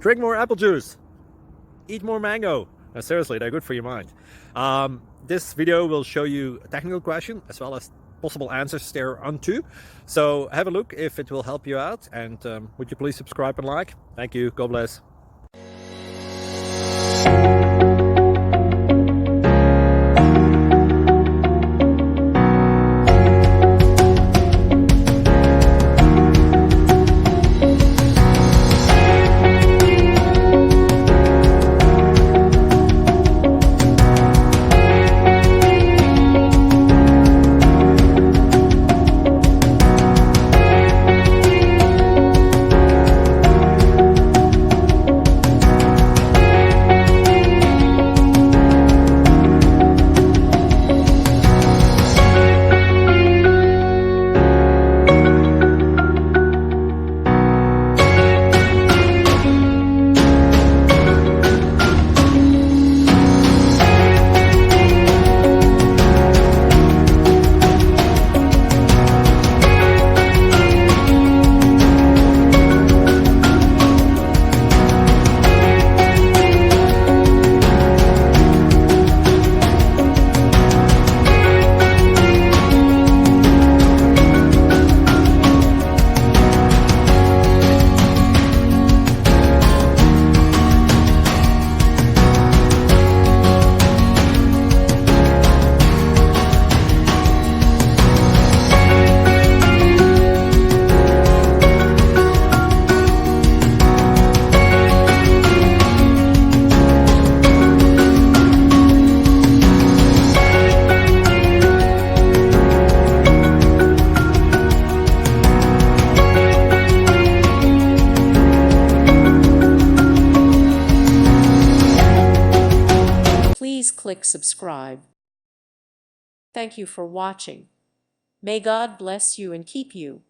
Drink more apple juice. Eat more mango. Seriously, they're good for your mind. This video will show you a technical question as well as possible answers thereunto. So have a look if it will help you out, and would you please subscribe and like? Thank you. God bless. Please click subscribe. Thank you for watching. May God bless you and keep you.